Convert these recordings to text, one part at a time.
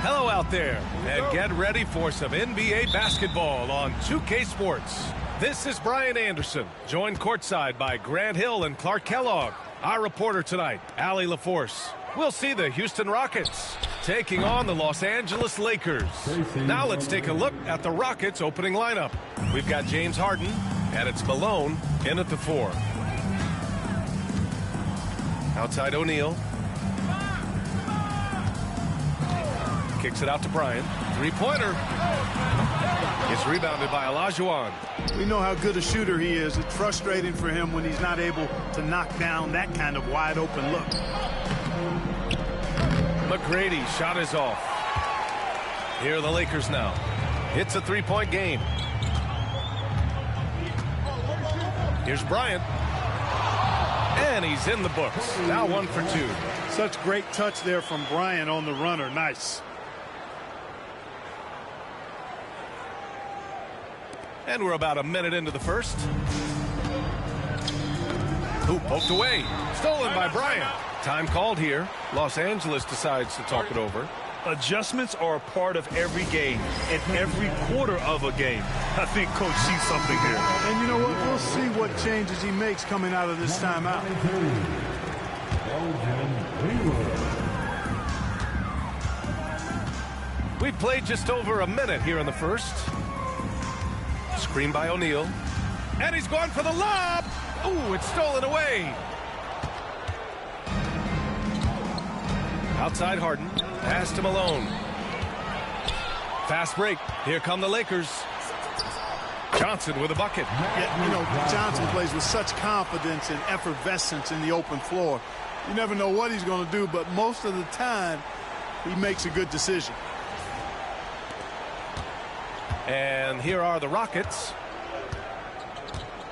Hello out there, and get ready for some NBA basketball on 2K Sports. This is Brian Anderson, joined courtside by Grant Hill and Clark Kellogg. Our reporter tonight, Allie LaForce. We'll see the Houston Rockets taking on the Los Angeles Lakers. Now let's take a look at the Rockets' opening lineup. We've got James Harden, and it's Malone in at the 4. Outside O'Neal. Kicks it out to Bryant. Three-pointer. It's rebounded by Olajuwon. We know how good a shooter he is. It's frustrating for him when he's not able to knock down that kind of wide-open look. McGrady shot is off. Here are the Lakers now. It's a three-point game. Here's Bryant. And he's in the books. Now 1 for 2. Such great touch there from Bryant on the runner. Nice. And we're about a minute into the first. Hoop poked away. Stolen by Bryant. Time called here. Los Angeles decides to talk it over. Adjustments are a part of every game and every quarter of a game. I think Coach sees something here. And you know what? We'll see what changes he makes coming out of this timeout. We've played just over a minute here in the first. Screen by O'Neal. And he's going for the lob. Ooh, it's stolen away. Outside Harden. Pass to Malone. Fast break. Here come the Lakers. Johnson with a bucket. Yeah, you know, Johnson plays with such confidence and effervescence in the open floor. You never know what he's going to do, but most of the time, he makes a good decision. And here are the Rockets.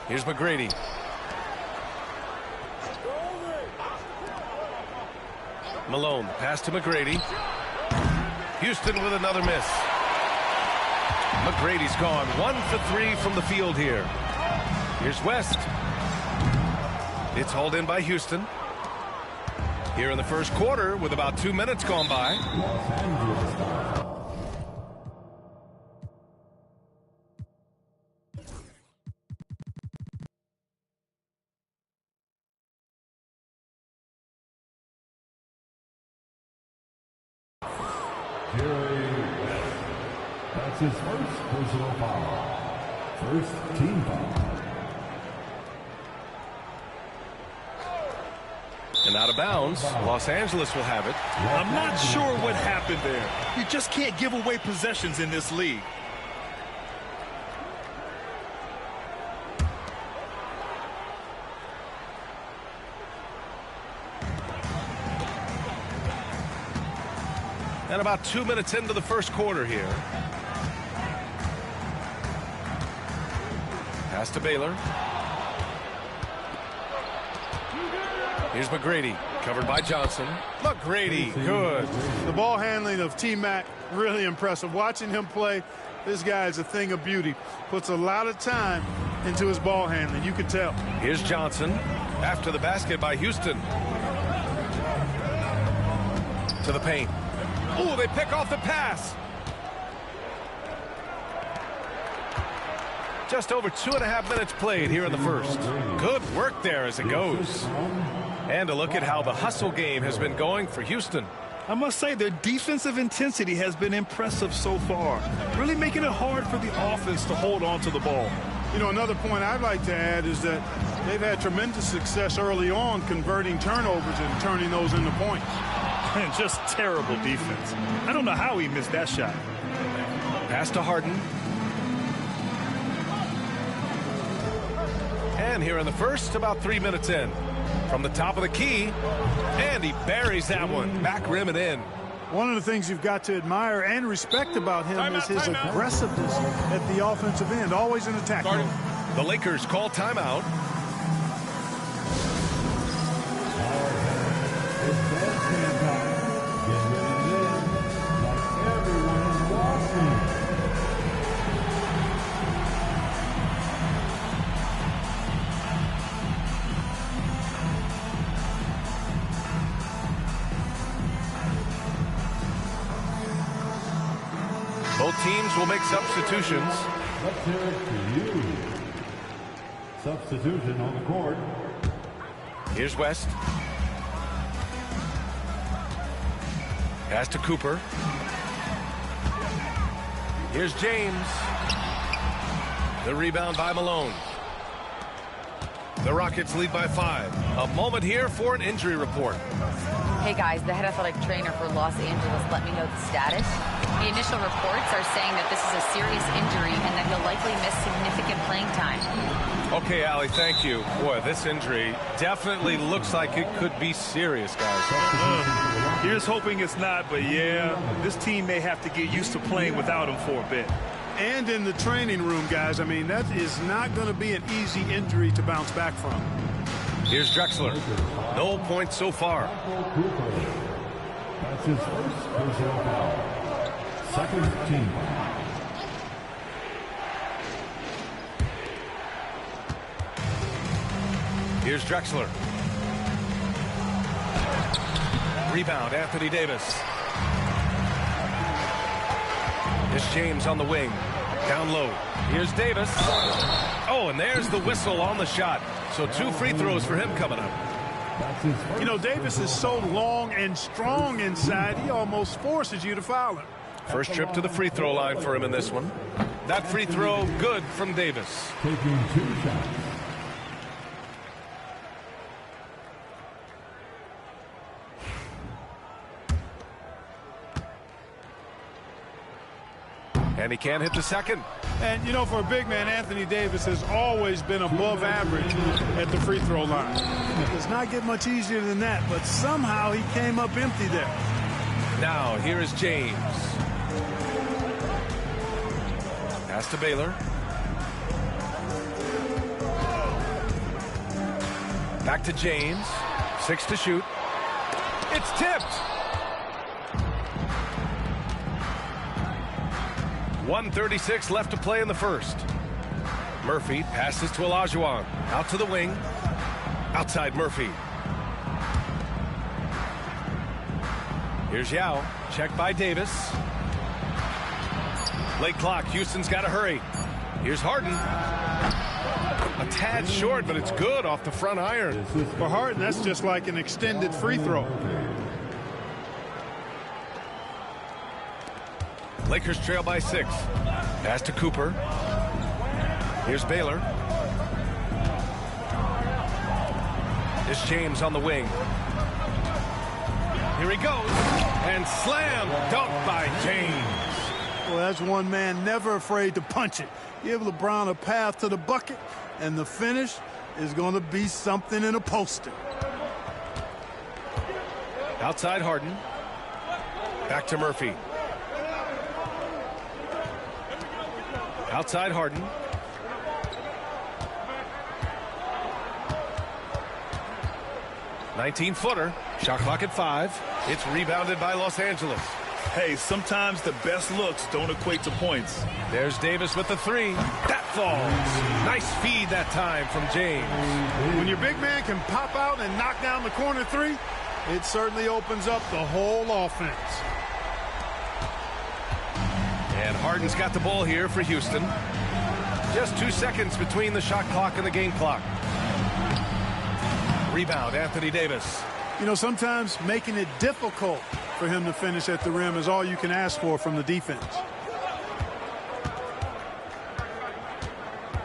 Here's McGrady. Malone, pass to McGrady. Houston with another miss. McGrady's gone 1 for 3 from the field here. Here's West. It's hauled in by Houston. Here in the first quarter with about 2 minutes gone by. That's his first personal foul. First team foul. And out of bounds, Los Angeles will have it. I'm not sure what happened there. You just can't give away possessions in this league. And about 2 minutes into the first quarter here. Pass to Baylor. Here's McGrady, covered by Johnson. McGrady, good. The ball handling of T-Mac, really impressive. Watching him play, this guy is a thing of beauty. Puts a lot of time into his ball handling, you can tell. Here's Johnson, after the basket by Houston. To the paint. Ooh, they pick off the pass. Just over 2.5 minutes played here in the first. Good work there as it goes. And a look at how the hustle game has been going for Houston. I must say their defensive intensity has been impressive so far, really making it hard for the offense to hold on to the ball. You know, another point I'd like to add is that they've had tremendous success early on converting turnovers and turning those into points. And just terrible defense. I don't know how he missed that shot. Pass to Harden. And here in the first, about 3 minutes in. From the top of the key, and he buries that one. Back rim and in. One of the things you've got to admire and respect about him is his aggressiveness at the offensive end, always in attack mode. The Lakers call timeout. Both teams will make substitutions. Let's hear it for you. Substitution on the court. Here's West. Pass to Cooper. Here's James. The rebound by Malone. The Rockets lead by 5. A moment here for an injury report. Hey guys, the head athletic trainer for Los Angeles let me know the status. The initial reports are saying that this is a serious injury and that he'll likely miss significant playing time. Okay, Allie, thank you. Boy, this injury definitely looks like it could be serious, guys. Here's hoping it's not, but yeah, this team may have to get used to playing without him for a bit. And in the training room, guys, I mean, that is not going to be an easy injury to bounce back from. Here's Drexler. No points so far. That's his first personal foul. Second team foul. Here's Drexler. Rebound, Anthony Davis. Here's James on the wing. Down low. Here's Davis. Oh, and there's the whistle on the shot. So 2 free throws for him coming up. You know, Davis is so long and strong inside, he almost forces you to foul him. First trip to the free throw line for him in this one. That free throw good from Davis. Taking 2 shots. And he can't hit the second. And, you know, for a big man, Anthony Davis has always been above average at the free throw line. It does not get much easier than that, but somehow he came up empty there. Now, here is James. Pass to Baylor. Back to James. 6 to shoot. It's tipped. 1:36 left to play in the first. Murphy passes to Olajuwon. Out to the wing. Outside Murphy. Here's Yao. Check by Davis. Late clock. Houston's got to hurry. Here's Harden. A tad short, but it's good off the front iron. For Harden, that's just like an extended free throw. Lakers trail by 6. Pass to Cooper. Here's Baylor. Here's James on the wing. Here he goes. And slam dunk by James. Well, that's one man never afraid to punch it. Give LeBron a path to the bucket, and the finish is going to be something in a poster. Outside Harden. Back to Murphy. Outside Harden. (19-footer). Shot clock at 5. It's rebounded by Los Angeles. Hey, sometimes the best looks don't equate to points. There's Davis with the 3. That falls. Nice feed that time from James. When your big man can pop out and knock down the corner 3, it certainly opens up the whole offense. And Harden's got the ball here for Houston. Just 2 seconds between the shot clock and the game clock. Rebound, Anthony Davis. You know, sometimes making it difficult for him to finish at the rim is all you can ask for from the defense.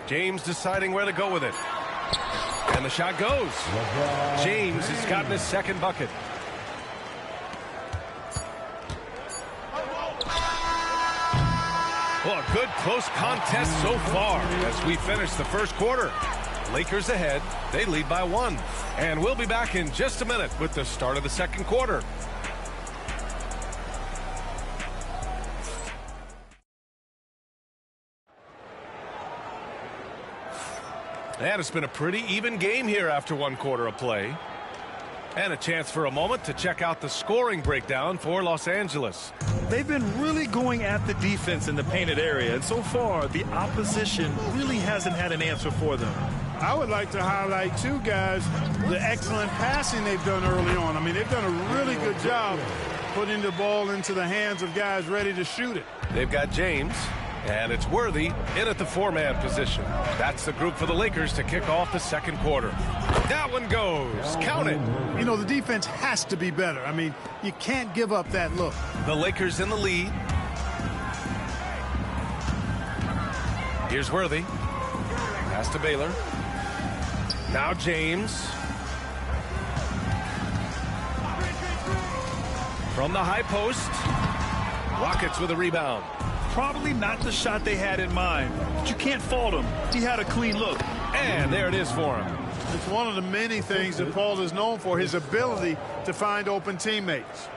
James deciding where to go with it. And the shot goes. James has gotten his second bucket. Well, a good close contest so far as we finish the first quarter. Lakers ahead. They lead by 1. And we'll be back in just a minute with the start of the second quarter. And it's been a pretty even game here after 1 quarter of play. And a chance for a moment to check out the scoring breakdown for Los Angeles. They've been really going at the defense in the painted area, and so far the opposition really hasn't had an answer for them. I would like to highlight, too, guys, the excellent passing they've done early on. I mean, they've done a really good job putting the ball into the hands of guys ready to shoot it. They've got James, and it's Worthy in at the 4-man position. That's the group for the Lakers to kick off the second quarter. That one goes. Count it. You know, the defense has to be better. I mean, you can't give up that look. The Lakers in the lead. Here's Worthy. Pass to Baylor. Now James. From the high post. Rockets with a rebound. Probably not the shot they had in mind, but you can't fault him. He had a clean look. And there it is for him. It's one of the many things that Paul is known for, his ability to find open teammates.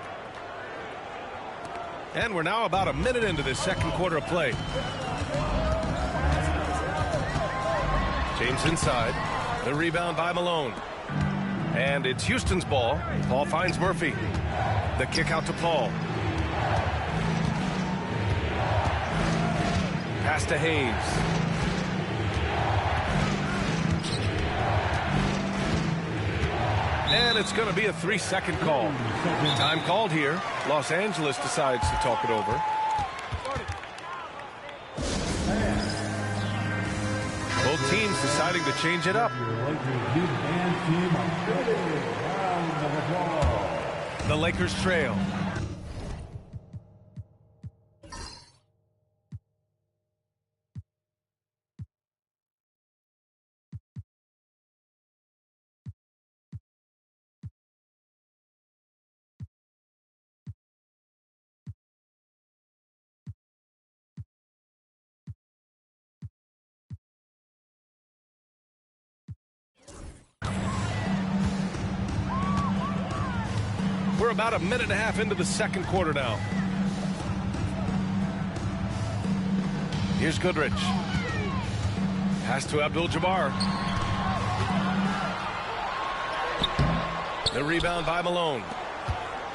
And we're now about a minute into this second quarter of play. James inside. The rebound by Malone. And it's Houston's ball. Paul finds Murphy. The kick out to Paul. Pass to Hayes. And it's going to be a 3-second call. Time called here. Los Angeles decides to talk it over. Both teams deciding to change it up. The Lakers trail. We're about a minute and a half into the second quarter now. Here's Goodrich. Pass to Abdul-Jabbar. The rebound by Malone.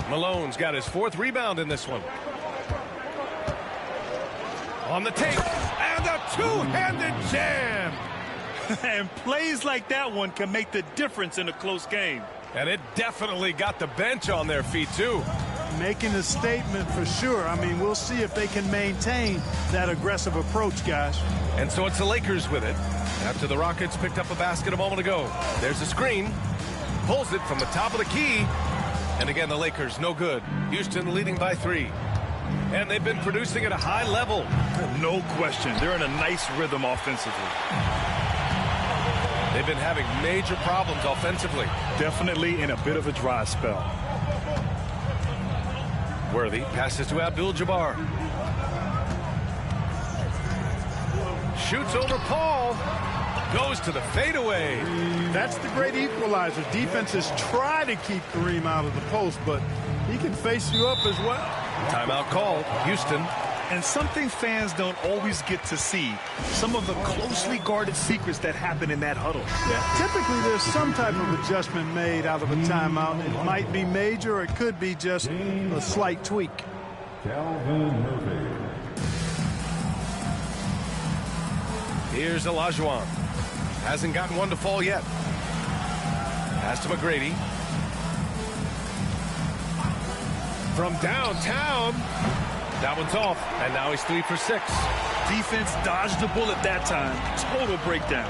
Malone's got his 4th rebound in this one. On the take. And a two-handed jam. And plays like that one can make the difference in a close game. And it definitely got the bench on their feet, too. Making a statement for sure. I mean, we'll see if they can maintain that aggressive approach, guys. And so it's the Lakers with it. After the Rockets picked up a basket a moment ago. There's a screen. Pulls it from the top of the key. And again, the Lakers, no good. Houston leading by 3. And they've been producing at a high level. No question. They're in a nice rhythm offensively. They've been having major problems offensively. Definitely in a bit of a dry spell. Worthy passes to Abdul-Jabbar. Shoots over Paul. Goes to the fadeaway. That's the great equalizer. Defenses try to keep Kareem out of the post, but he can face you up as well. Timeout called. Houston. And something fans don't always get to see, some of the closely guarded secrets that happen in that huddle. Yeah, typically there's some type of adjustment made out of a timeout. It might be major, or it could be just a slight tweak. Calvin Murphy. Here's Olajuwon. Hasn't gotten one to fall yet. Pass to McGrady. From downtown. That one's off, and now he's 3 for 6. Defense dodged the bullet that time. Total breakdown.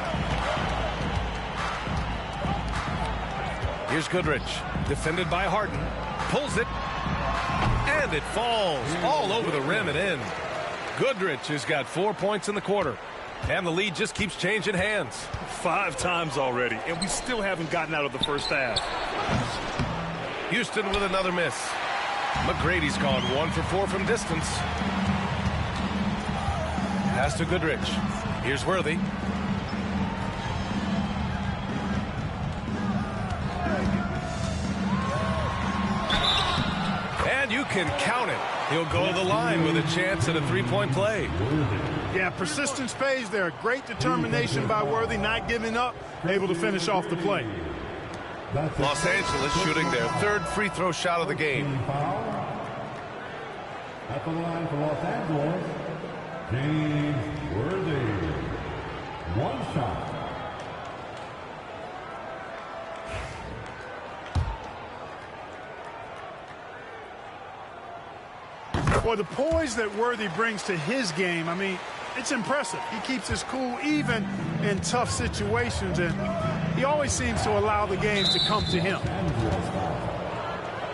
Here's Goodrich, defended by Harden. Pulls it, and it falls all over the rim and in. Goodrich has got 4 points in the quarter, and the lead just keeps changing hands. 5 times already, and we still haven't gotten out of the first half. Houston with another miss. McGrady's gone 1 for 4 from distance. Pass to Goodrich. Here's Worthy. And you can count it. He'll go to the line with a chance at a 3-point play. Yeah, persistence pays there. Great determination by Worthy, not giving up, able to finish off the play. Los Angeles shooting their 3rd free throw shot of the game. At the line for Los Angeles, James Worthy. 1 shot. Well, the poise that Worthy brings to his game, I mean, it's impressive. He keeps his cool even in tough situations, and he always seems to allow the game to come to him.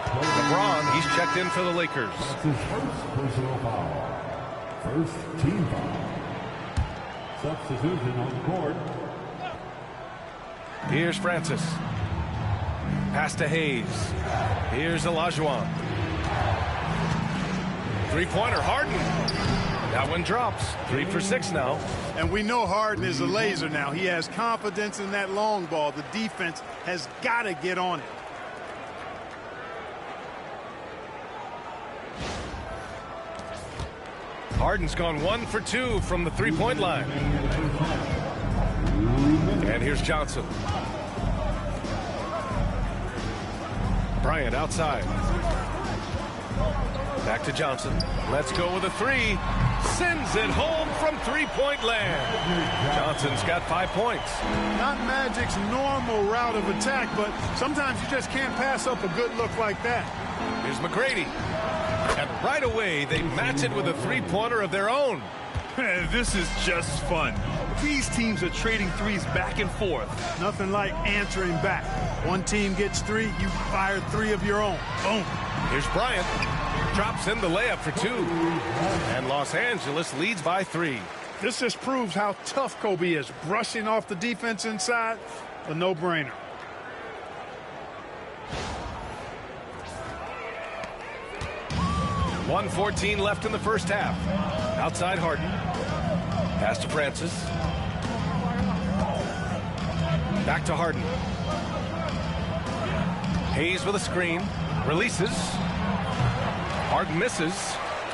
LeBron, he's checked in for the Lakers. That's his first personal foul. First team foul. Substitution on the court. Here's Francis. Pass to Hayes. Here's Olajuwon. Three-pointer, Harden. That one drops. 3 for 6 now. And we know Harden is a laser now. He has confidence in that long ball. The defense has got to get on it. Harden's gone 1 for 2 from the three-point line. And here's Johnson. Bryant outside. Back to Johnson. Let's go with a three. Sends it home from three-point land. Johnson's got 5 points. Not Magic's normal route of attack, but sometimes you just can't pass up a good look like that. Here's McGrady. And right away, they match it with a three-pointer of their own. This is just fun. These teams are trading threes back and forth. Nothing like answering back. One team gets 3, you fire 3 of your own. Boom. Here's Bryant. Drops in the layup for 2. And Los Angeles leads by 3. This just proves how tough Kobe is. Brushing off the defense inside, a no-brainer. .114 left in the first half. Outside Harden. Pass to Francis. Back to Harden. Hayes with a screen. Releases. Harden misses.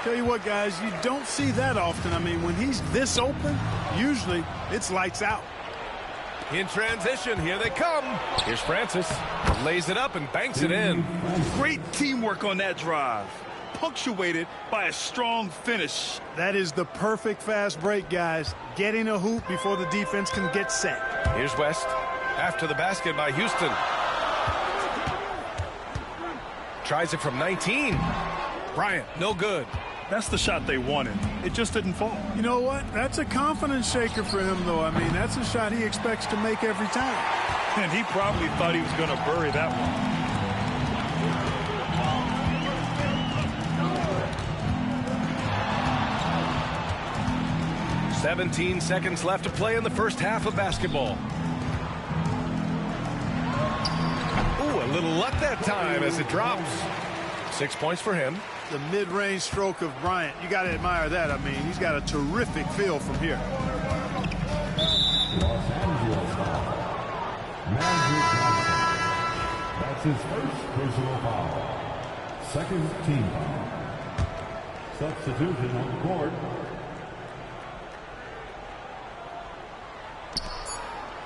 Tell you what, guys, you don't see that often. I mean, when he's this open, usually it's lights out. In transition, here they come. Here's Francis. Lays it up and banks it in. Great teamwork on that drive. Punctuated by a strong finish. That is the perfect fast break, guys. Getting a hoop before the defense can get set. Here's West. After the basket by Houston. Tries it from 19. Bryant, no good. That's the shot they wanted. It just didn't fall. You know what? That's a confidence shaker for him, though. I mean, that's a shot he expects to make every time. And he probably thought he was going to bury that one. 17 seconds left to play in the first half of basketball. Ooh, a little luck that time as it drops. 6 points for him. The mid-range stroke of Bryant, you got to admire that. I mean, he's got a terrific feel from here. Los Angeles foul. Magic Johnson. That's his first personal foul. Second team foul. Substitution on the court.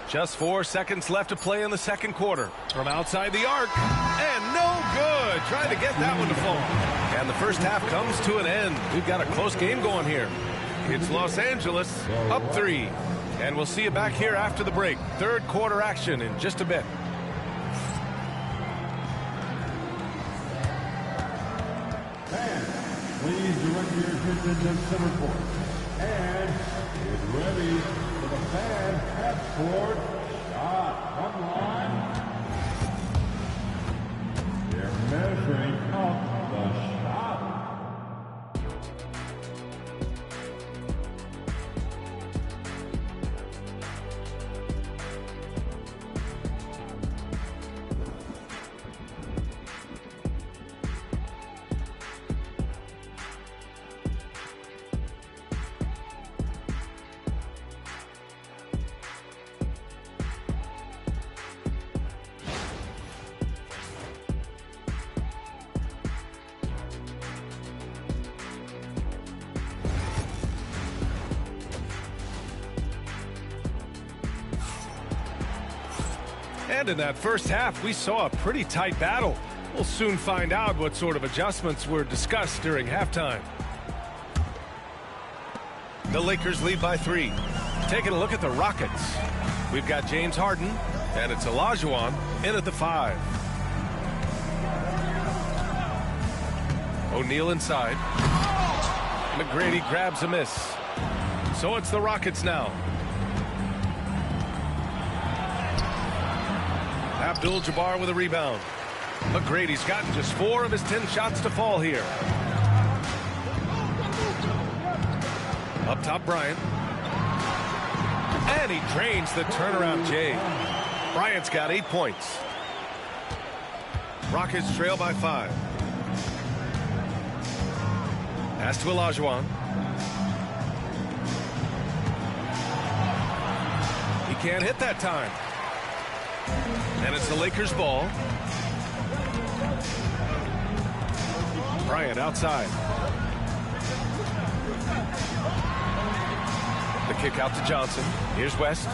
Just 4 seconds left to play in the second quarter. From outside the arc. And no good. Trying to get that one to fall. And the first half comes to an end. We've got a close game going here. It's Los Angeles up 3. And we'll see you back here after the break. Third quarter action in just a bit. Fans, please direct your attention to center court. And get ready for the fan half-court shot. Come on. They're measuring up the shot. And in that first half, we saw a pretty tight battle. We'll soon find out what sort of adjustments were discussed during halftime. The Lakers lead by 3. Taking a look at the Rockets. We've got James Harden, and it's Olajuwon in at the 5. O'Neal inside. McGrady grabs a miss. So it's the Rockets now. Abdul-Jabbar with a rebound. McGrady's gotten just 4 of his 10 shots to fall here. Up top, Bryant. And he drains the turnaround Jay. Bryant's got 8 points. Rockets trail by 5. Pass to Olajuwon. He can't hit that time. And it's the Lakers' ball. Bryant outside. The kick out to Johnson. Here's West.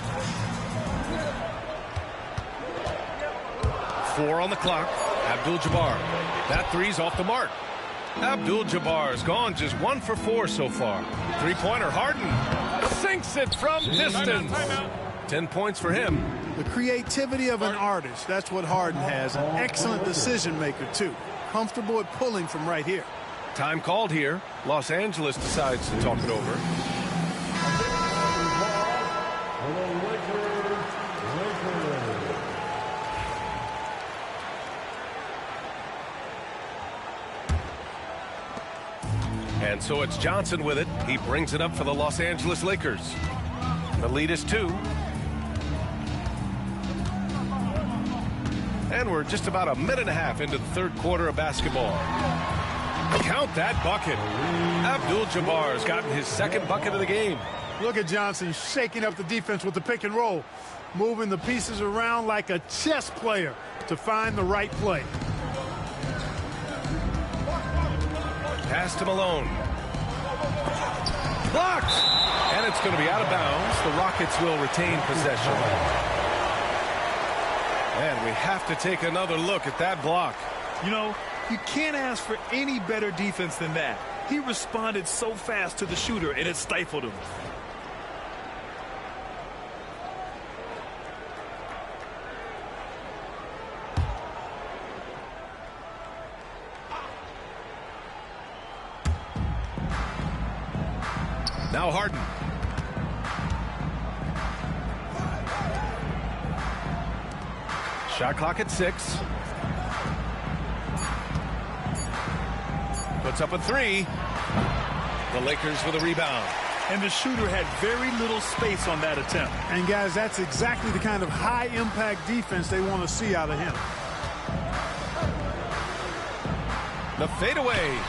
4 on the clock. Abdul-Jabbar. That three's off the mark. Abdul-Jabbar's gone just 1 for 4 so far. 3-pointer. Harden sinks it from distance. 10 points for him. The creativity of an artist. That's what Harden has. An excellent decision maker, too. Comfortable at pulling from right here. Time called here. Los Angeles decides to talk it over. And so it's Johnson with it. He brings it up for the Los Angeles Lakers. The lead is 2. And we're just about a minute and a half into the third quarter of basketball. Count that bucket. Abdul-Jabbar's gotten his 2nd bucket of the game. Look at Johnson shaking up the defense with the pick and roll. Moving the pieces around like a chess player to find the right play. Pass to Malone. Blocked. And it's going to be out of bounds. The Rockets will retain possession. And we have to take another look at that block. You know, you can't ask for any better defense than that. He responded so fast to the shooter, and it stifled him. Now Harden. Shot clock at 6. Puts up a 3. The Lakers with a rebound. And the shooter had very little space on that attempt. And, guys, that's exactly the kind of high-impact defense they want to see out of him. The fadeaway.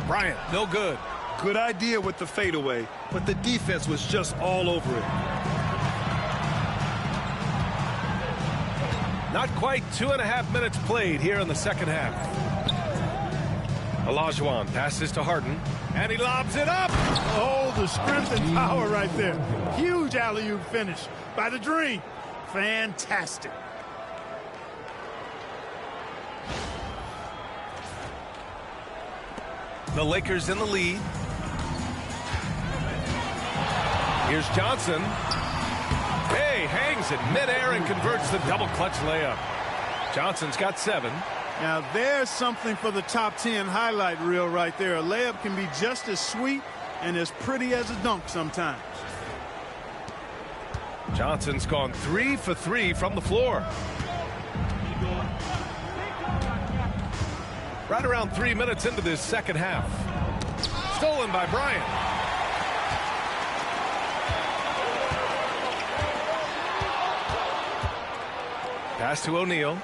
Bryant, no good. Good idea with the fadeaway, but the defense was just all over it. Not quite 2.5 minutes played here in the second half. Olajuwon passes to Harden, and he lobs it up. Oh, the strength and power right there. Huge alley-oop finish by the Dream. Fantastic. The Lakers in the lead. Here's Johnson. Hey, hangs it midair and converts the double clutch layup. Johnson's got 7. Now, there's something for the top 10 highlight reel right there. A layup can be just as sweet and as pretty as a dunk sometimes. Johnson's gone 3 for 3 from the floor. Right around 3 minutes into this second half. Stolen by Bryant. Pass to O'Neal.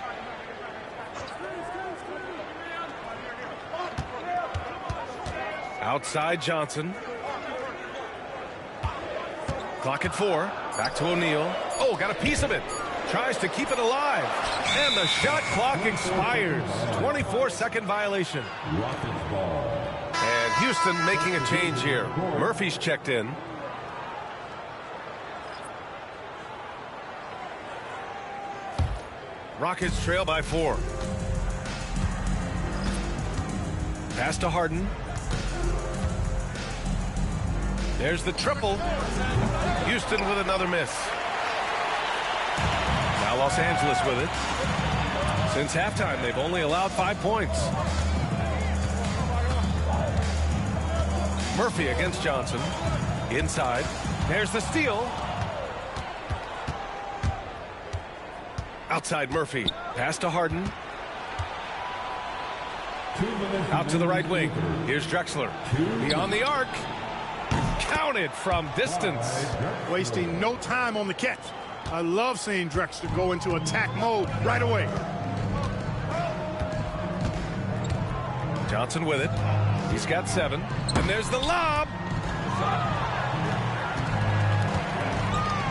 Outside Johnson. Clock at 4. Back to O'Neal. Oh, got a piece of it. Tries to keep it alive. And the shot clock expires. 24-second violation. And Houston making a change here. Murphy's checked in. Rockets trail by 4. Pass to Harden. There's the triple. Houston with another miss. Now Los Angeles with it. Since halftime, they've only allowed 5 points. Murphy against Johnson. Inside. There's the steal. Outside Murphy. Pass to Harden. Out to the right wing. Here's Drexler. Beyond the arc. Counted from distance. Wasting no time on the catch. I love seeing Drexler go into attack mode right away. Johnson with it. He's got 7. And there's the lob.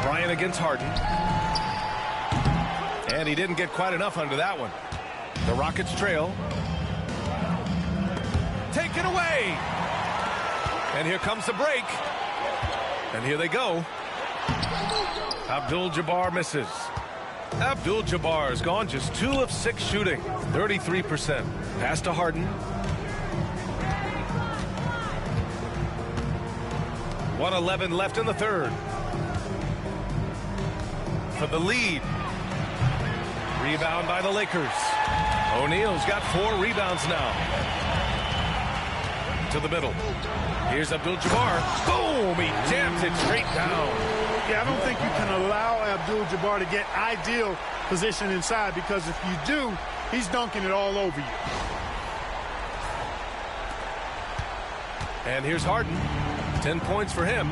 Bryant against Harden. And he didn't get quite enough under that one. The Rockets trail. Take it away. And here comes the break. And here they go. Abdul-Jabbar misses. Abdul-Jabbar has gone just 2 of 6 shooting. 33%. Pass to Harden. 1:11 left in the third. For the lead. Rebound by the Lakers. O'Neal's got 4 rebounds now. To the middle. Here's Abdul-Jabbar. Boom! He jams it straight down. Yeah, I don't think you can allow Abdul-Jabbar to get ideal position inside, because if you do, he's dunking it all over you. And here's Harden. 10 points for him.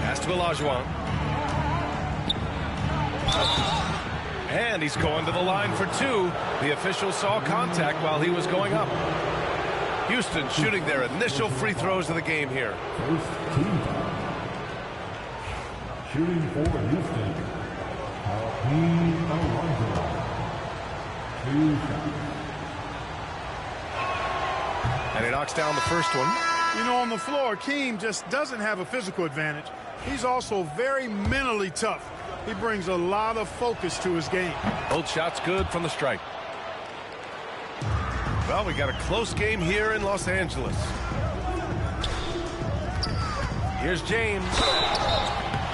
Pass to Olajuwon. And he's going to the line for 2. The official saw contact while he was going up. Houston shooting their initial free throws of the game here. First team foul. Shooting for Houston. Hakeem Olajuwon. 2 shots. And he knocks down the first one. You know, on the floor, Keem just doesn't have a physical advantage. He's also very mentally tough. He brings a lot of focus to his game. Both shots good from the stripe. Well, we got a close game here in Los Angeles. Here's James.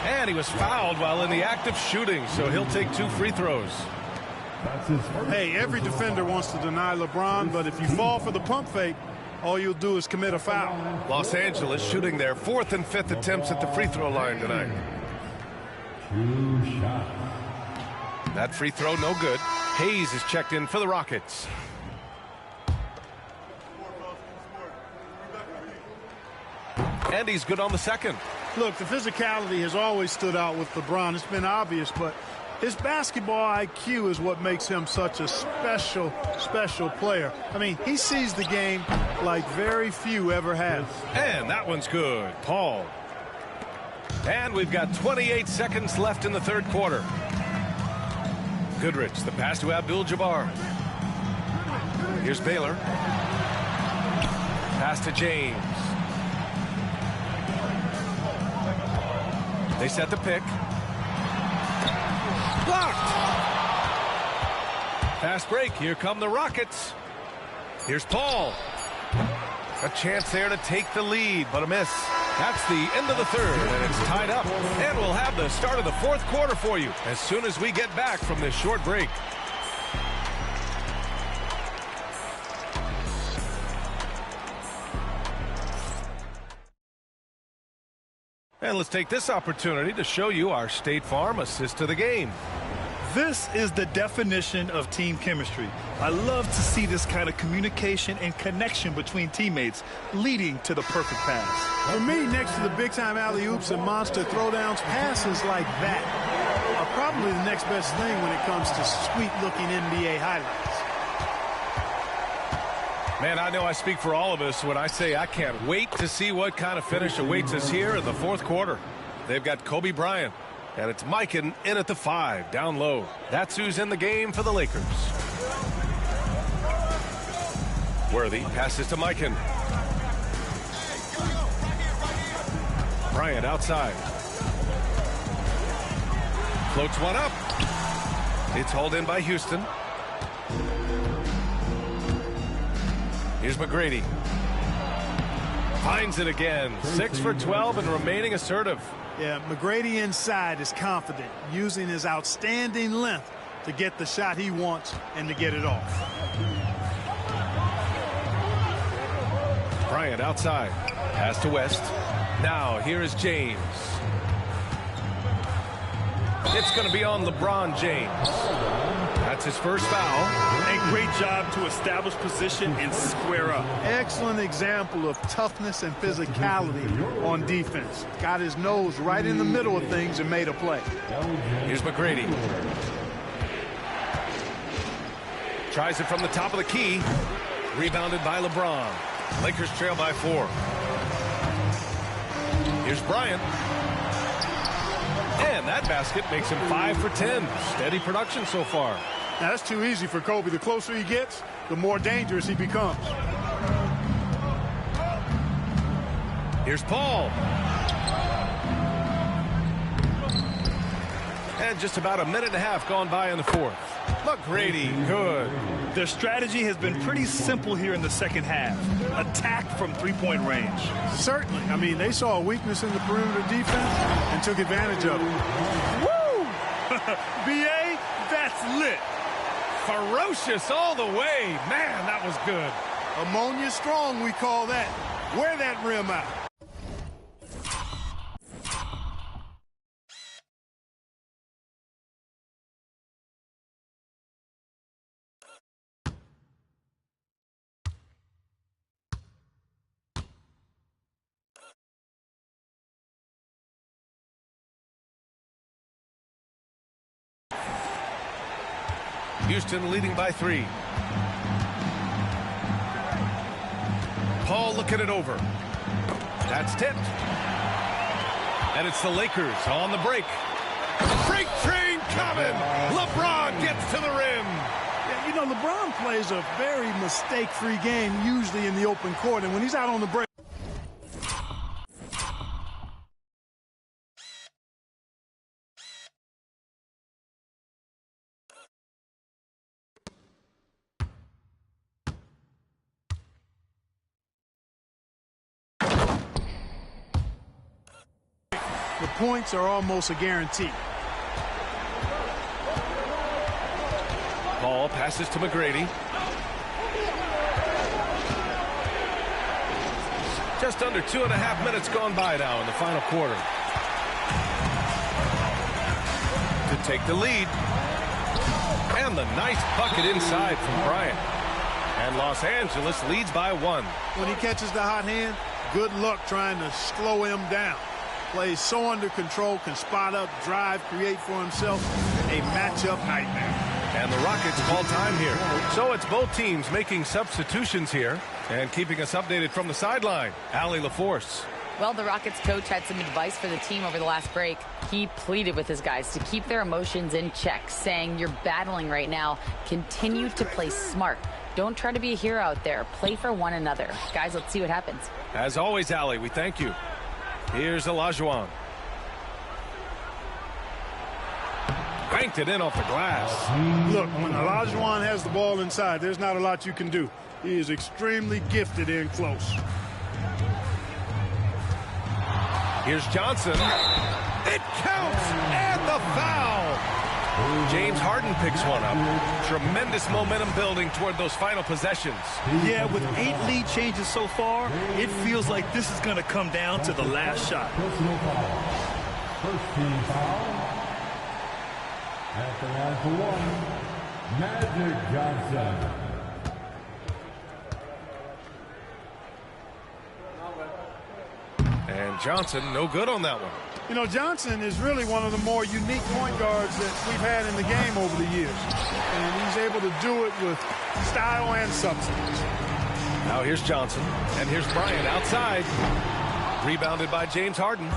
And he was fouled while in the act of shooting, so he'll take 2 free throws. Hey, every defender wants to deny LeBron, but if you fall for the pump fake, all you'll do is commit a foul. Los Angeles shooting their 4th and 5th attempts at the free throw line tonight. 2 shots. That free throw no good. Hayes is checked in for the Rockets. And he's good on the second. Look, the physicality has always stood out with LeBron. It's been obvious, but his basketball IQ is what makes him such a special player. I mean, he sees the game like very few ever have. And that one's good. Paul. And we've got 28 seconds left in the third quarter. Goodrich, the pass to Abdul-Jabbar. Here's Baylor. Pass to James. They set the pick. Blocked. Fast break. Here come the Rockets. Here's Paul. A chance there to take the lead, but a miss. That's the end of the third, and it's tied up. And we'll have the start of the fourth quarter for you as soon as we get back from this short break. And let's take this opportunity to show you our State Farm assist to the game. This is the definition of team chemistry. I love to see this kind of communication and connection between teammates leading to the perfect pass. For me, next to the big-time alley-oops and monster throwdowns, passes like that are probably the next best thing when it comes to sweet-looking NBA highlights. Man, I know I speak for all of us when I say I can't wait to see what kind of finish awaits us here in the fourth quarter. They've got Kobe Bryant, and it's Mikan in at the 5, down low. That's who's in the game for the Lakers. Worthy passes to Mikan. Bryant outside. Floats one up. It's hauled in by Houston. Here's McGrady. Finds it again. 6 for 12 and remaining assertive. Yeah, McGrady inside is confident, using his outstanding length to get the shot he wants and to get it off. Bryant outside. Pass to West. Now here is James. It's going to be on LeBron James. That's his first foul. A great job to establish position and square up. Excellent example of toughness and physicality on defense. Got his nose right in the middle of things and made a play. Here's McGrady. Tries it from the top of the key. Rebounded by LeBron. Lakers trail by 4. Here's Bryant. And that basket makes him 5 for 10. Steady production so far. Now, that's too easy for Kobe. The closer he gets, the more dangerous he becomes. Here's Paul. And just about a minute and a half gone by in the fourth. McGrady, good. Their strategy has been pretty simple here in the second half. Attack from three-point range. Certainly. I mean, they saw a weakness in the perimeter defense and took advantage of it. Woo! B.A., that's lit. Ferocious all the way. Man, that was good. Ammonia strong, we call that. Wear that rim out. Houston leading by 3. Paul looking it over. That's tipped. And it's the Lakers on the break. Freight train coming. LeBron gets to the rim. Yeah, you know, LeBron plays a very mistake-free game, usually in the open court. And when he's out on the break, the points are almost a guarantee. Ball passes to McGrady. Just under 2.5 minutes gone by now in the final quarter. To take the lead. And the nice bucket inside from Bryant. And Los Angeles leads by 1. When he catches the hot hand, good luck trying to slow him down. Plays so under control, can spot up, drive, create for himself. A matchup nightmare. And the Rockets call time here. So it's both teams making substitutions here and keeping us updated from the sideline. Allie LaForce. Well, the Rockets coach had some advice for the team over the last break. He pleaded with his guys to keep their emotions in check, saying, you're battling right now. Continue to play smart. Don't try to be a hero out there. Play for one another. Guys, let's see what happens. As always, Allie, we thank you. Here's Olajuwon. Banked it in off the glass. Look, when Olajuwon has the ball inside, there's not a lot you can do. He is extremely gifted in close. Here's Johnson. It counts, and the foul. James Harden picks one up. Tremendous momentum building toward those final possessions. Yeah, with 8 lead changes so far, it feels like this is going to come down to the last shot. Personal foul. First team foul. At the line for 1, Magic Johnson. And Johnson, no good on that one. You know, Johnson is really one of the more unique point guards that we've had in the game over the years. And he's able to do it with style and substance. Now here's Johnson, and here's Bryant outside. Rebounded by James Harden.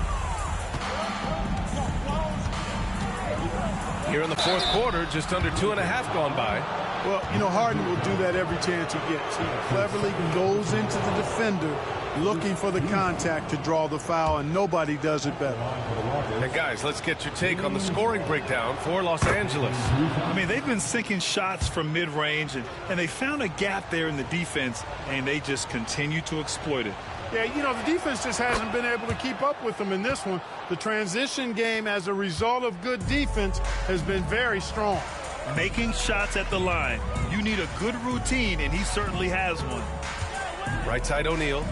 Here in the fourth quarter, just under 2.5 gone by. Well, you know, Harden will do that every chance he gets. He cleverly goes into the defender looking for the contact to draw the foul, and nobody does it better. And guys, let's get your take on the scoring breakdown for Los Angeles. I mean, they've been sinking shots from mid-range, and they found a gap there in the defense, and they just continue to exploit it. Yeah, you know, the defense just hasn't been able to keep up with them in this one. The transition game, as a result of good defense, has been very strong. Making shots at the line. You need a good routine, and he certainly has one. Right side O'Neal.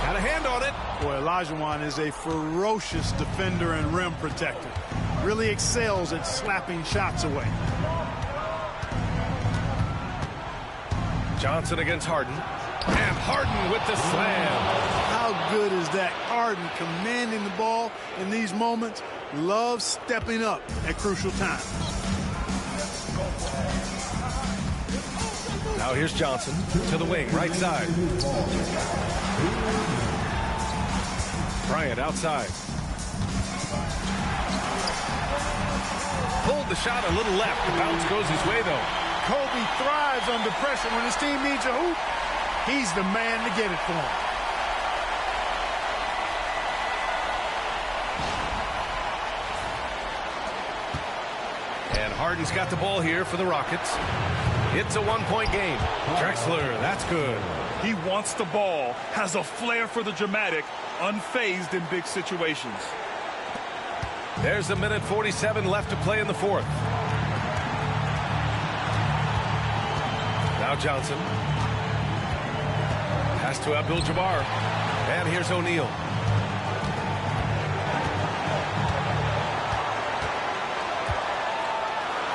Got a hand on it. Boy, Olajuwon is a ferocious defender and rim protector. Really excels at slapping shots away. Johnson against Harden. And Harden with the slam. How good is that? Harden commanding the ball in these moments. Loves stepping up at crucial times. Now here's Johnson to the wing, right side. Bryant outside. Pulled the shot a little left. The bounce goes his way, though. Kobe thrives under pressure. When his team needs a hoop, he's the man to get it for him. And Harden's got the ball here for the Rockets. It's a one-point game. Drexler, that's good. He wants the ball, has a flair for the dramatic, unfazed in big situations. There's a minute 47 left to play in the fourth. Now Johnson. Pass to Abdul-Jabbar. And here's O'Neal.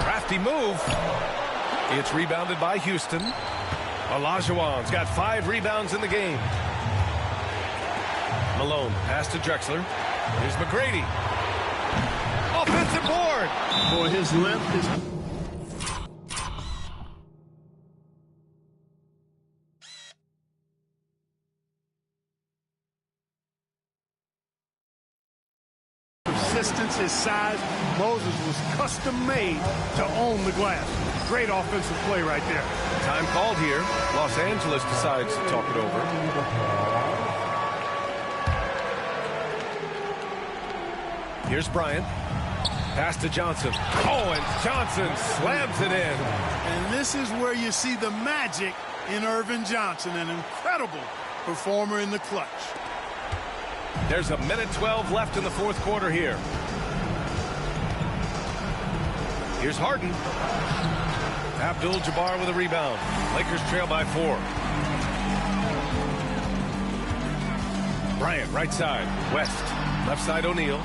Crafty move. It's rebounded by Houston. Olajuwon's got 5 rebounds in the game. Malone, pass to Drexler. Here's McGrady. Offensive board. Boy, his length is... persistence, his size. Moses was custom made to own the glass. Great offensive play right there. Time called here. Los Angeles decides to talk it over. Here's Bryant. Pass to Johnson. Oh, and Johnson slams it in. And this is where you see the magic in Irvin Johnson, an incredible performer in the clutch. There's a minute 12 left in the fourth quarter here. Here's Harden. Abdul-Jabbar with a rebound. Lakers trail by 4. Bryant, right side. West. Left side, O'Neal.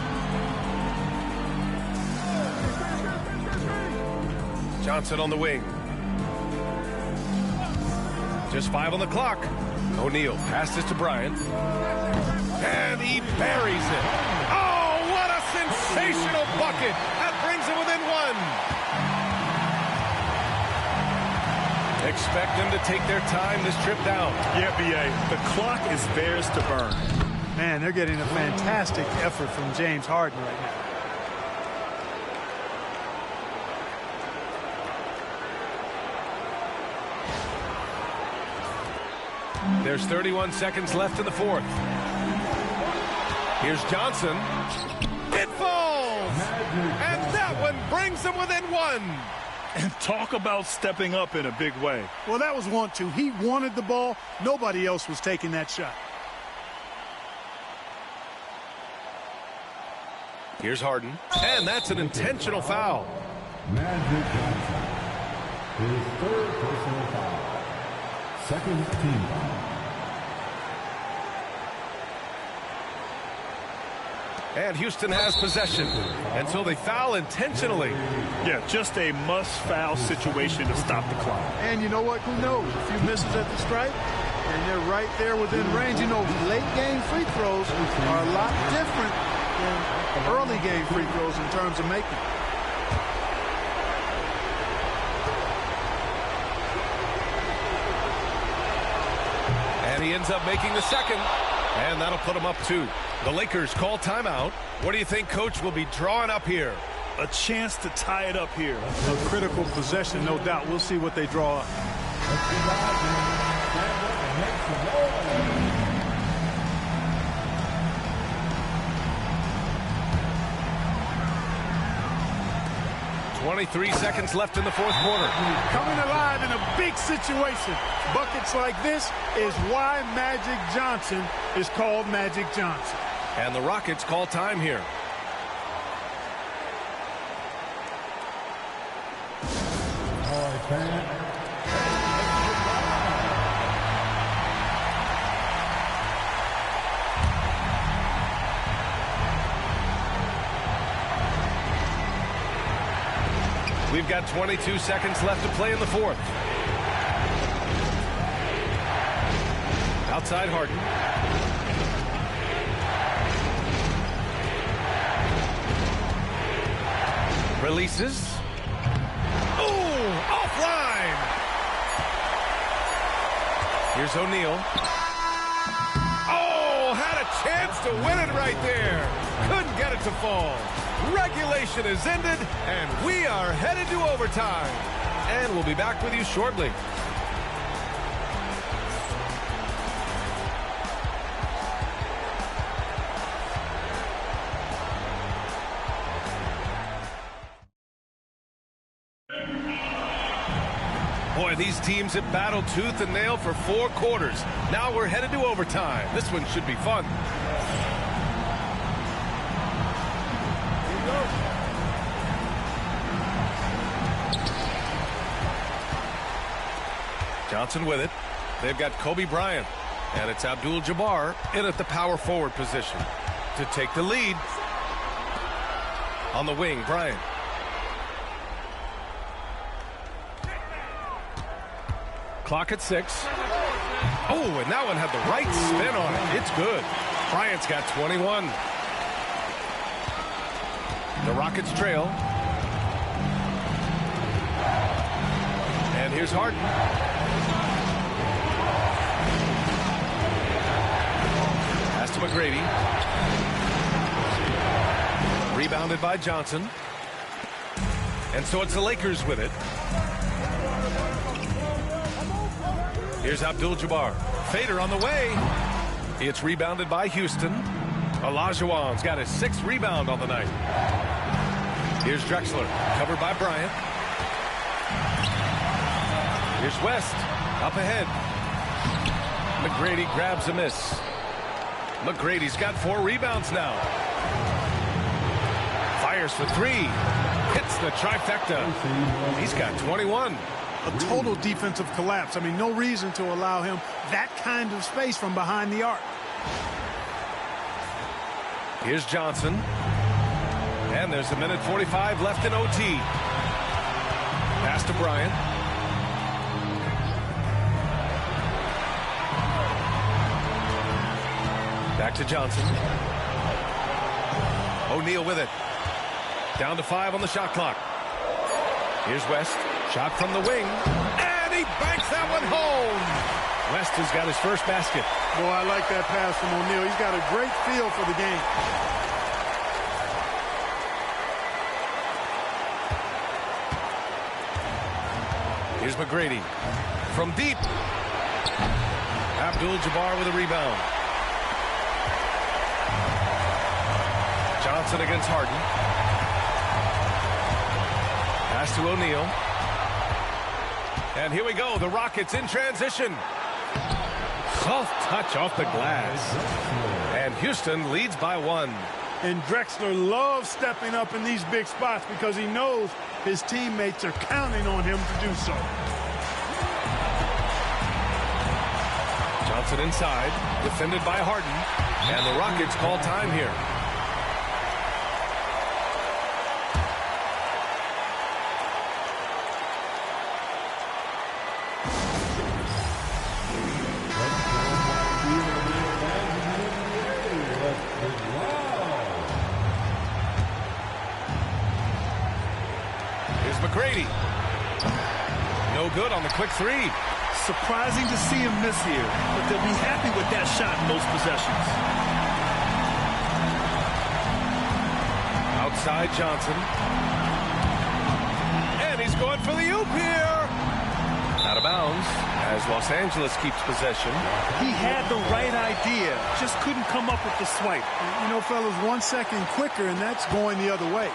Johnson on the wing. Just 5 on the clock. O'Neal passes to Bryant. And he buries it. Oh, what a sensational bucket. That brings him within 1. Expect them to take their time this trip down. Yeah, B.A., the clock is theirs to burn. Man, they're getting a fantastic effort from James Harden right now. There's 31 seconds left in the fourth. Here's Johnson. It falls! And that one brings them within 1. And talk about stepping up in a big way. Well, that was 1-2. He wanted the ball. Nobody else was taking that shot. Here's Harden. And that's an intentional foul. Magic Johnson. His 3rd personal foul. 2nd team foul. And Houston has possession. And so they foul intentionally. Yeah, just a must-foul situation to stop the clock. And you know what? Who knows? A few misses at the stripe, and they're right there within range. You know, late-game free throws are a lot different than early-game free throws in terms of making. And he ends up making the second. And that'll put him up 2. The Lakers call timeout. What do you think Coach will be drawing up here? A chance to tie it up here. A critical possession, no doubt. We'll see what they draw up. 23 seconds left in the fourth quarter. Coming alive in a big situation. Buckets like this is why Magic Johnson is called Magic Johnson. And the Rockets call time here. All right, fan. 2 We've got 22 seconds left to play in the fourth. Outside Harden. Releases. Oh, offline. Here's O'Neal. Oh, had a chance to win it right there. Couldn't get it to fall. Regulation is ended, and we are headed to overtime. And we'll be back with you shortly. Boy, these teams have battled tooth and nail for 4 quarters. Now we're headed to overtime. This one should be fun. Johnson with it. They've got Kobe Bryant. And it's Abdul-Jabbar in at the power forward position to take the lead. On the wing, Bryant. Clock at 6. Oh, and that one had the right spin on it. It's good. Bryant's got 21. The Rockets trail. And here's Harden. Pass to McGrady. Rebounded by Johnson. And so it's the Lakers with it. Here's Abdul-Jabbar. Fader on the way. It's rebounded by Houston. Olajuwon's got his 6th rebound on the night. Here's Drexler. Covered by Bryant. Here's West. Up ahead. McGrady grabs a miss. McGrady's got 4 rebounds now. Fires for 3. Hits the trifecta. He's got 21. A total defensive collapse. I mean, no reason to allow him that kind of space from behind the arc. Here's Johnson. And there's 1:45 left in OT. Pass to Bryant. Back to Johnson. O'Neal with it. Down to 5 on the shot clock. Here's West. Shot from the wing. And he banks that one home. West has got his first basket. Boy, I like that pass from O'Neal. He's got a great feel for the game. Here's McGrady. From deep. Abdul-Jabbar with a rebound. Johnson against Harden. Pass to O'Neal. And here we go. The Rockets in transition. Soft touch off the glass. And Houston leads by 1. And Drexler loves stepping up in these big spots because he knows his teammates are counting on him to do so. Johnson inside. Defended by Harden. And the Rockets call time here. McGrady. No good on the quick 3. Surprising to see him miss here, but they'll be happy with that shot in most possessions. Outside Johnson. And he's going for the oop here. Out of bounds as Los Angeles keeps possession. He had the right idea, just couldn't come up with the swipe. You know, fellas, 1 second quicker, and that's going the other way.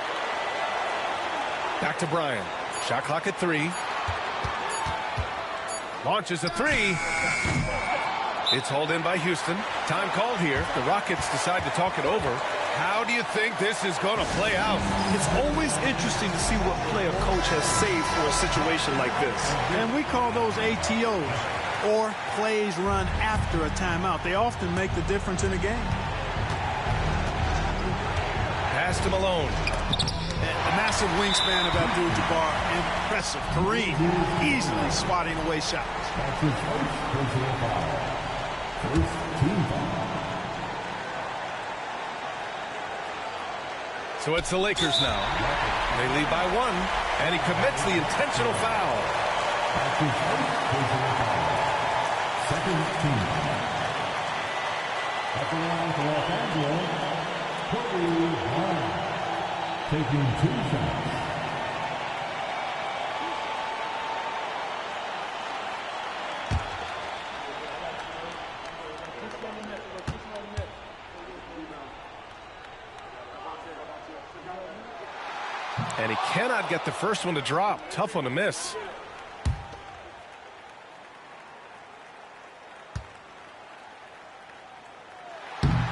Back to Bryant. Shot clock at 3. Launches a 3. It's hauled in by Houston. Time called here. The Rockets decide to talk it over. How do you think this is going to play out? It's always interesting to see what play a coach has saved for a situation like this. And we call those ATOs, or plays run after a timeout. They often make the difference in a game. Pass to Malone. Massive wingspan of Abdul-Jabbar. Impressive. Kareem easily swatting away shots. That's his first personal foul. First team foul. So it's the Lakers now. They lead by 1, and he commits the intentional foul. That's his first personal foul. Second team foul. At the line for Los Angeles, Kobe Bryant, taking 2 shots. And he cannot get the first one to drop. Tough one to miss.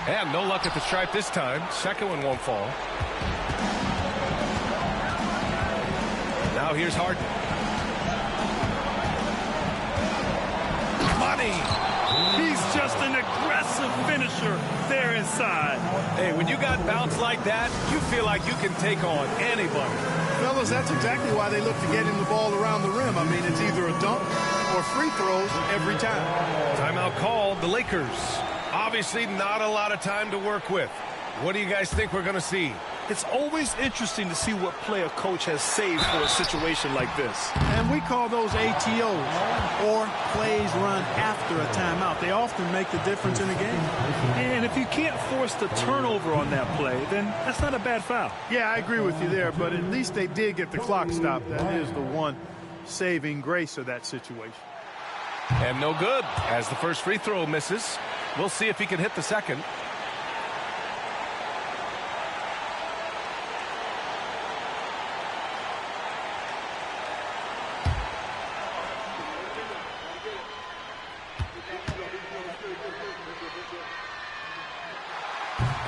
And no luck at the stripe this time. Second one won't fall. Now here's Harden. Money! He's just an aggressive finisher there inside. Hey, when you got bounce like that, you feel like you can take on anybody. Fellas, that's exactly why they look to get him the ball around the rim. I mean, it's either a dunk or free throws every time. Timeout called, the Lakers. Obviously not a lot of time to work with. What do you guys think we're going to see? It's always interesting to see what play a coach has saved for a situation like this. And we call those ATOs, or plays run after a timeout. They often make the difference in a game. And if you can't force the turnover on that play, then that's not a bad foul. Yeah, I agree with you there, but at least they did get the clock stopped. That is the one saving grace of that situation. And no good, as the first free throw misses. We'll see if he can hit the second.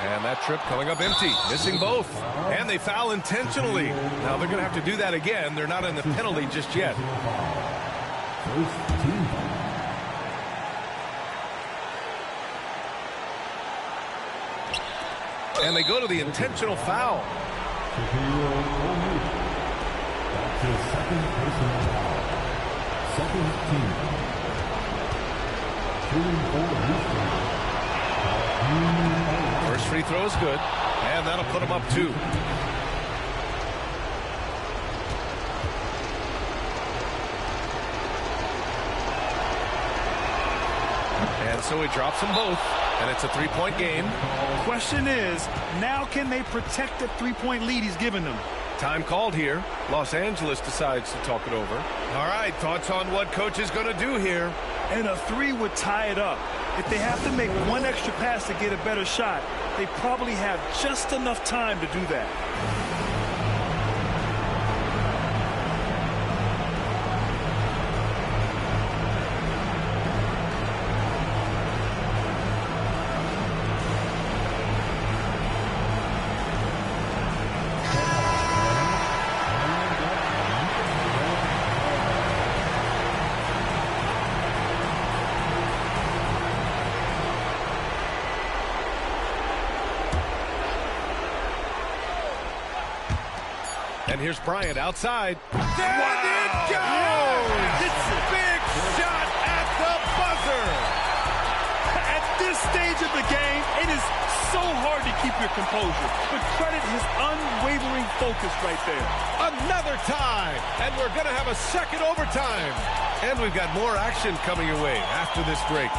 And that trip coming up empty, missing both. And they foul intentionally. Now they're going to have to do that again. They're not in the penalty just yet. First team foul. And they go to the intentional foul. That's his second personal foul. Second team foul. Shooting for Houston. First free throw is good, and that'll put him up 2. And so he drops them both, and it's a 3-point game. Question is, now can they protect the 3-point lead he's given them? Time called here. Los Angeles decides to talk it over. All right, thoughts on what coach is going to do here? And a 3 would tie it up. If they have to make one extra pass to get a better shot, they probably have just enough time to do that. And here's Bryant outside. There it goes! It's a big shot at the buzzer. At this stage of the game, it is so hard to keep your composure. But credit his unwavering focus right there. Another tie, and we're going to have a second overtime. And we've got more action coming your way after this break.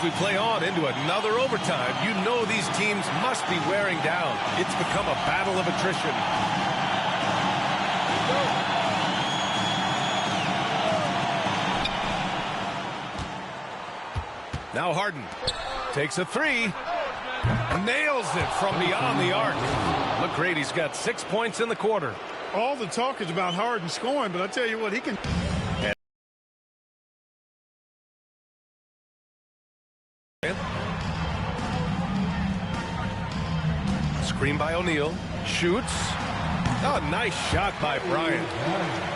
We play on into another overtime. You know these teams must be wearing down. It's become a battle of attrition. Now Harden takes a 3. Nails it from beyond the arc. Look great. He's got 6 points in the quarter. All the talk is about Harden scoring, but I tell you what, he can... Screen by O'Neal. Shoots. Oh, nice shot by Bryant.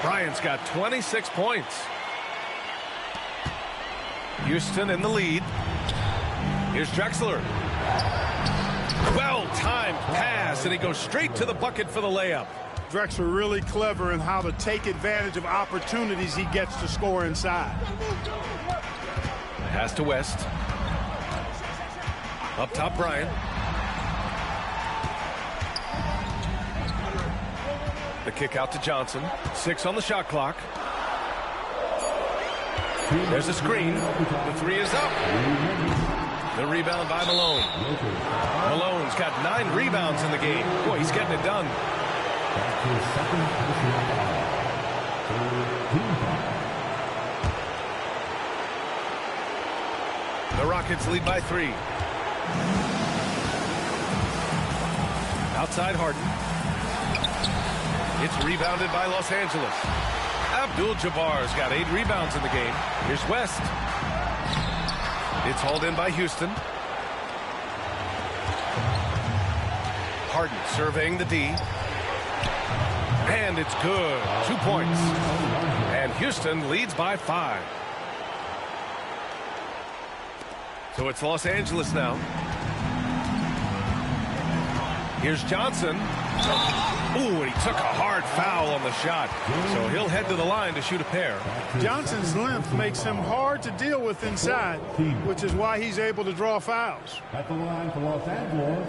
Bryant's got 26 points. Houston in the lead. Here's Drexler. Well-timed pass, and he goes straight to the bucket for the layup. Drexler really clever in how to take advantage of opportunities he gets to score inside. Pass to West. Up top, Bryant. The kick out to Johnson. 6 on the shot clock. There's a screen. The 3 is up. The rebound by Malone. Malone's got 9 rebounds in the game. Boy, he's getting it done. The Rockets lead by 3. Outside Harden. It's rebounded by Los Angeles. Abdul-Jabbar's got 8 rebounds in the game. Here's West. It's hauled in by Houston. Harden surveying the D. And it's good. 2 points. And Houston leads by 5. So it's Los Angeles now. Here's Johnson. Ooh, he took a hard foul on the shot. So he'll head to the line to shoot a pair. Johnson's length makes him hard to deal with inside, which is why he's able to draw fouls. At the line for Los Angeles,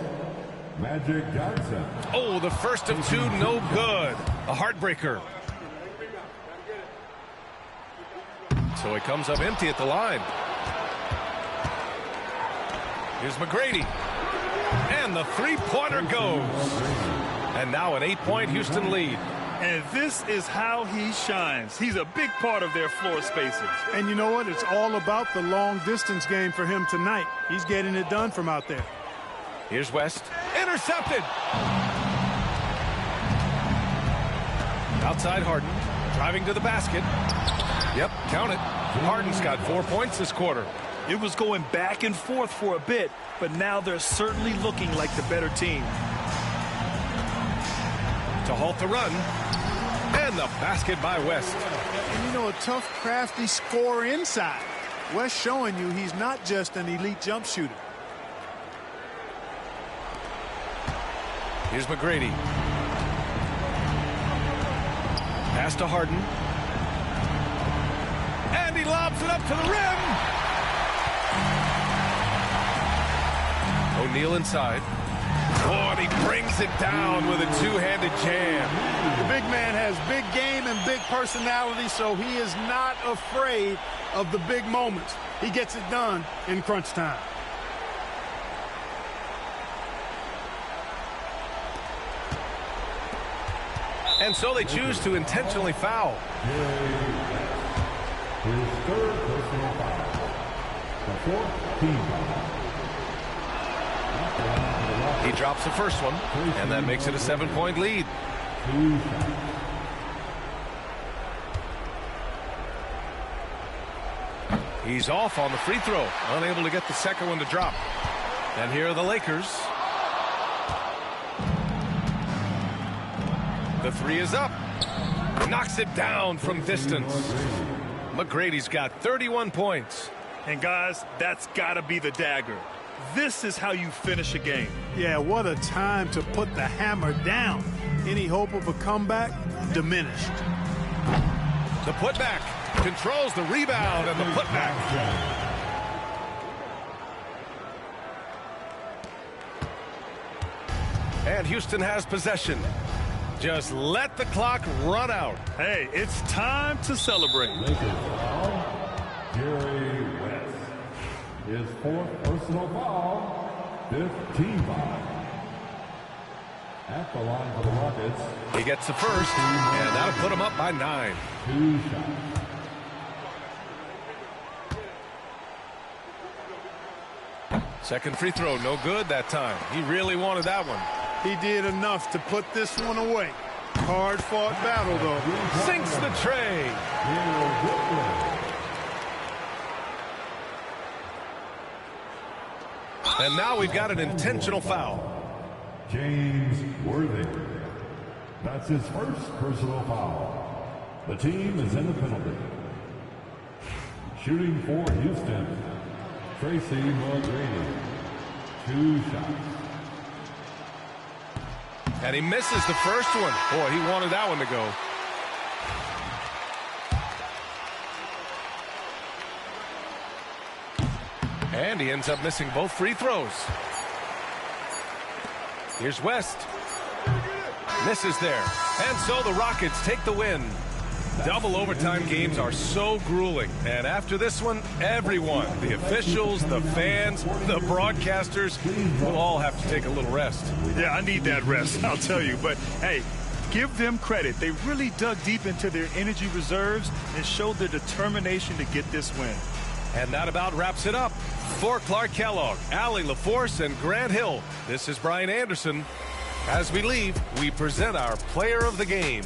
Magic Johnson. Oh, the first of 2, no good. A heartbreaker. So he comes up empty at the line. Here's McGrady. And the 3-pointer goes. And now an 8-point Houston lead. And this is how he shines. He's a big part of their floor spacers. And you know what? It's all about the long-distance game for him tonight. He's getting it done from out there. Here's West. Intercepted. Outside Harden. Driving to the basket. Yep, count it. Harden's got 4 points this quarter. It was going back and forth for a bit, but now they're certainly looking like the better team. To halt the run. And the basket by West. And you know, a tough, crafty scorer inside. West showing you he's not just an elite jump shooter. Here's McGrady. Pass to Harden. And he lobs it up to the rim. O'Neal inside. Oh, and he brings it down with a 2-handed jam. The big man has big game and big personality, so he is not afraid of the big moments. He gets it done in crunch time. And so they choose to intentionally foul. His 3rd personal foul. The 4th team foul. He drops the first one, and that makes it a 7-point lead. He's off on the free throw, unable to get the second one to drop. And here are the Lakers. The 3 is up. Knocks it down from distance. McGrady's got 31 points. And guys, that's got to be the dagger. This is how you finish a game. Yeah, what a time to put the hammer down. Any hope of a comeback? Diminished. The putback controls the rebound and the putback. And Houston has possession. Just let the clock run out. Hey, it's time to celebrate. Jerry West. His 4th personal foul. 5th team foul. At the line for the Rockets. He gets the first, and that'll put him up by 9. 2 shots. Second free throw, no good that time. He really wanted that one. He did enough to put this one away. Hard-fought battle, though. Sinks the tray. And now we've got an intentional foul. James Worthy. That's his first personal foul. The team is in the penalty. Shooting for Houston, Tracy McGrady. 2 shots. And he misses the first one. Boy, he wanted that one to go. And he ends up missing both free throws. Here's West. Misses there. And so the Rockets take the win. Double overtime games are so grueling. And after this one, everyone, the officials, the fans, the broadcasters, will all have to take a little rest. Yeah, I need that rest, I'll tell you. But, hey, give them credit. They really dug deep into their energy reserves and showed their determination to get this win. And that about wraps it up. For Clark Kellogg, Allie LaForce, and Grant Hill, this is Brian Anderson. As we leave, we present our player of the game.